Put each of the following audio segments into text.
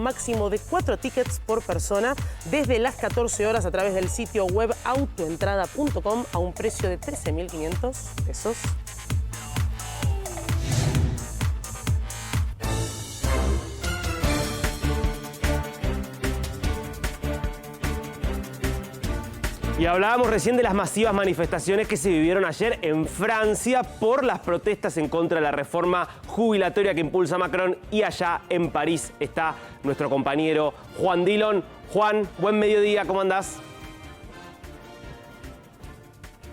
un máximo de 4 tickets por persona desde las 14 horas a través del sitio web autoentrada.com a un precio de 13.500 pesos. Y hablábamos recién de las masivas manifestaciones que se vivieron ayer en Francia por las protestas en contra de la reforma jubilatoria que impulsa Macron. Y allá en París está nuestro compañero Juan Dillon. Juan, buen mediodía, ¿cómo andás?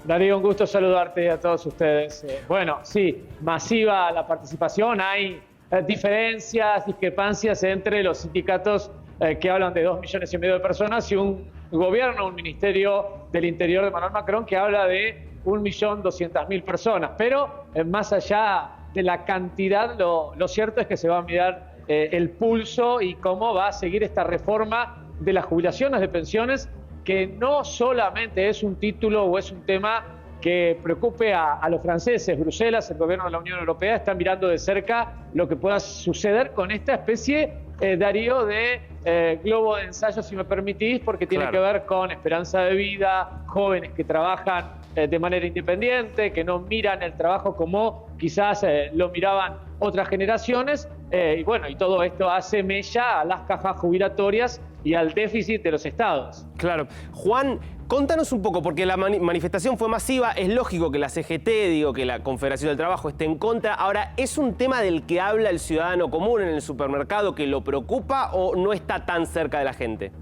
Darío, un gusto saludarte a todos ustedes. Bueno, sí, masiva la participación. Hay diferencias, discrepancias entre los sindicatos que hablan de 2,5 millones de personas y un gobierno, un ministerio del Interior de Emmanuel Macron que habla de 1.200.000 personas. Pero más allá de la cantidad, lo cierto es que se va a mirar el pulso y cómo va a seguir esta reforma de las jubilaciones, de pensiones, que no solamente es un título o es un tema que preocupe a los franceses. Bruselas, el gobierno de la Unión Europea, está mirando de cerca lo que pueda suceder con esta especie, Darío, de globo de ensayo, si me permitís, porque tiene que ver con esperanza de vida, jóvenes que trabajan de manera independiente, que no miran el trabajo como quizás lo miraban otras generaciones, y bueno, y todo esto hace mella a las cajas jubilatorias y al déficit de los estados. Claro. Juan, contanos un poco, porque la manifestación fue masiva, es lógico que la CGT, que la Confederación del Trabajo esté en contra. Ahora, ¿es un tema del que habla el ciudadano común en el supermercado que lo preocupa o no está tan cerca de la gente?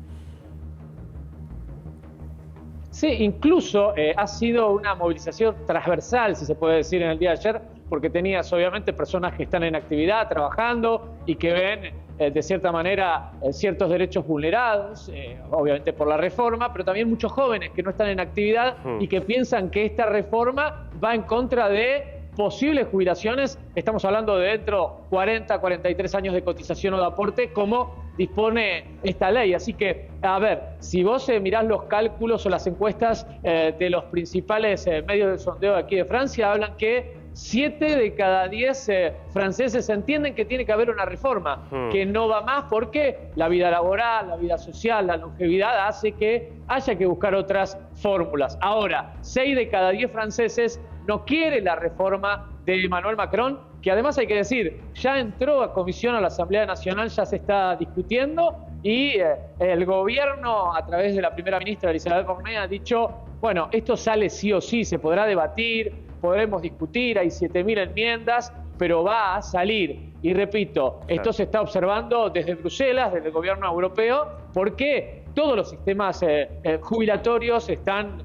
Sí, incluso ha sido una movilización transversal, si se puede decir, en el día de ayer, porque tenías obviamente personas que están en actividad, trabajando y que ven de cierta manera ciertos derechos vulnerados, obviamente por la reforma, pero también muchos jóvenes que no están en actividad y que piensan que esta reforma va en contra de posibles jubilaciones. Estamos hablando de dentro 40, 43 años de cotización o de aporte, como dispone esta ley. Así que, a ver, si vos mirás los cálculos o las encuestas de los principales medios de sondeo de aquí de Francia, hablan que 7 de cada 10 franceses entienden que tiene que haber una reforma, que no va más porque la vida laboral, la vida social, la longevidad hace que haya que buscar otras fórmulas. Ahora, 6 de cada 10 franceses no quiere la reforma de Emmanuel Macron, que además hay que decir, ya entró a comisión a la Asamblea Nacional, ya se está discutiendo y el gobierno, a través de la primera ministra Elisabeth Borne, ha dicho, bueno, esto sale sí o sí, se podrá debatir, podremos discutir, hay 7.000 enmiendas, pero va a salir. Y repito, esto se está observando desde Bruselas, desde el gobierno europeo, porque todos los sistemas jubilatorios están,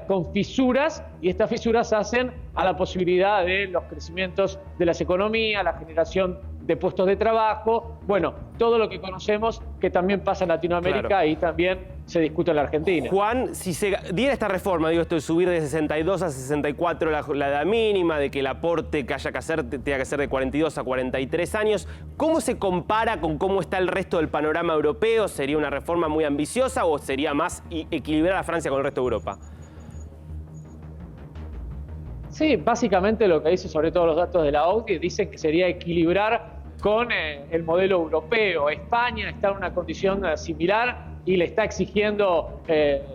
con fisuras, y estas fisuras hacen a la posibilidad de los crecimientos de las economías, la generación de puestos de trabajo, bueno, todo lo que conocemos que también pasa en Latinoamérica y también se discute en la Argentina. Juan, si se diera esta reforma, esto de subir de 62 a 64 la edad mínima, de que el aporte que haya que hacer tenga que ser de 42 a 43 años, ¿cómo se compara con cómo está el resto del panorama europeo? ¿Sería una reforma muy ambiciosa o sería más equilibrar a Francia con el resto de Europa? Sí, básicamente lo que dice, sobre todo los datos de la OCDE, dicen que sería equilibrar con el modelo europeo. España está en una condición similar y le está exigiendo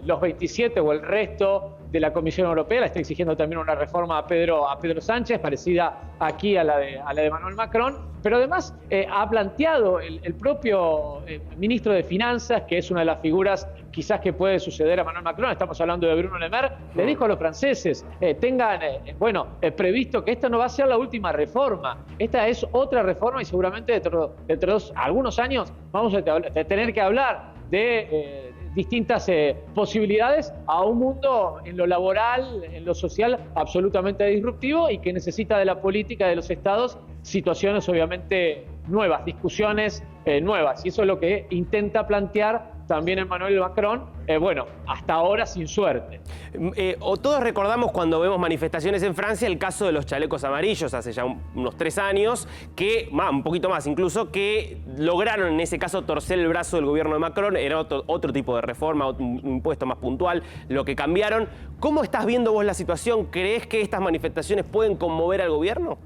los 27 o el resto de la Comisión Europea, le está exigiendo también una reforma a Pedro Sánchez, parecida aquí a la de Emmanuel Macron, pero además ha planteado el propio ministro de Finanzas, que es una de las figuras quizás que puede suceder a Emmanuel Macron, estamos hablando de Bruno Le Maire, le dijo a los franceses, tengan previsto que esta no va a ser la última reforma, esta es otra reforma y seguramente dentro de algunos años vamos a tener que hablar de distintas posibilidades a un mundo en lo laboral, en lo social, absolutamente disruptivo y que necesita de la política de los estados situaciones obviamente nuevas, discusiones nuevas. Y eso es lo que intenta plantear también Emmanuel Macron, hasta ahora sin suerte. Todos recordamos cuando vemos manifestaciones en Francia el caso de los chalecos amarillos hace ya unos 3 años, un poquito más incluso, que lograron en ese caso torcer el brazo del gobierno de Macron. Era otro tipo de reforma, un impuesto más puntual, lo que cambiaron. ¿Cómo estás viendo vos la situación? ¿Crees que estas manifestaciones pueden conmover al gobierno?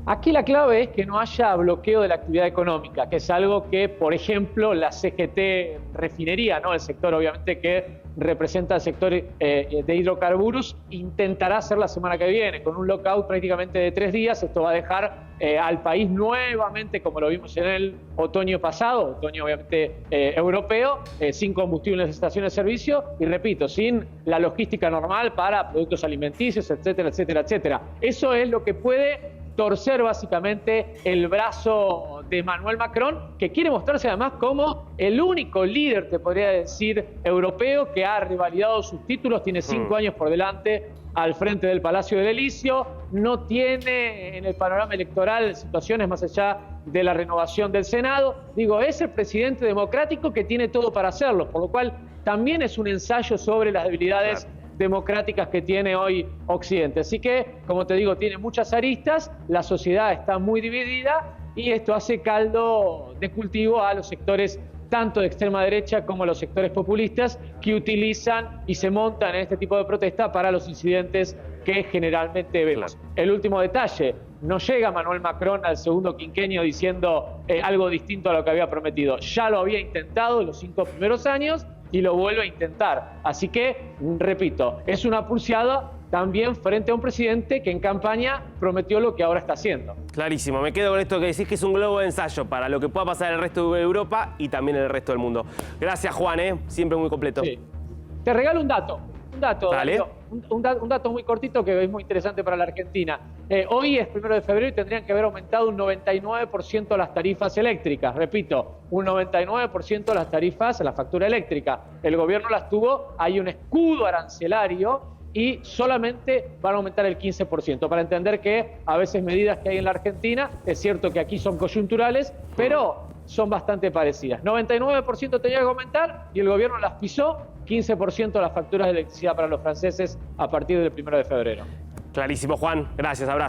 Aquí la clave es que no haya bloqueo de la actividad económica, que es algo que, por ejemplo, la CGT Refinería, ¿no? El sector obviamente que representa el sector de hidrocarburos, intentará hacer la semana que viene, con un lockout prácticamente de 3 días. Esto va a dejar al país nuevamente, como lo vimos en el otoño pasado, otoño obviamente europeo, sin combustible en las estaciones de servicio y, repito, sin la logística normal para productos alimenticios, etcétera, etcétera, etcétera. Eso es lo que puede torcer básicamente el brazo de Emmanuel Macron, que quiere mostrarse además como el único líder, te podría decir, europeo que ha revalidado sus títulos, tiene 5 años por delante al frente del Palacio del Elíseo, no tiene en el panorama electoral situaciones más allá de la renovación del Senado. Digo, es el presidente democrático que tiene todo para hacerlo, por lo cual también es un ensayo sobre las debilidades democráticas que tiene hoy Occidente. Así que, como te digo, tiene muchas aristas, la sociedad está muy dividida y esto hace caldo de cultivo a los sectores tanto de extrema derecha como a los sectores populistas que utilizan y se montan en este tipo de protesta para los incidentes que generalmente vemos. El último detalle, no llega Emmanuel Macron al segundo quinquenio diciendo algo distinto a lo que había prometido. Ya lo había intentado en los 5 primeros años y lo vuelve a intentar. Así que, repito, es una pulseada también frente a un presidente que en campaña prometió lo que ahora está haciendo. Clarísimo, me quedo con esto que decís, que es un globo de ensayo para lo que pueda pasar en el resto de Europa y también en el resto del mundo. Gracias, Juan, siempre muy completo. Sí. Te regalo un dato. Dale. Un dato muy cortito que es muy interesante para la Argentina. Hoy es 1 de febrero y tendrían que haber aumentado un 99% las tarifas eléctricas. Repito, un 99% las tarifas, la factura eléctrica. El gobierno las tuvo, hay un escudo arancelario y solamente van a aumentar el 15%, para entender que a veces medidas que hay en la Argentina, es cierto que aquí son coyunturales, pero son bastante parecidas. 99% tenía que aumentar y el gobierno las pisó, 15% las facturas de electricidad para los franceses a partir del 1 de febrero. Clarísimo, Juan. Gracias, abrazo.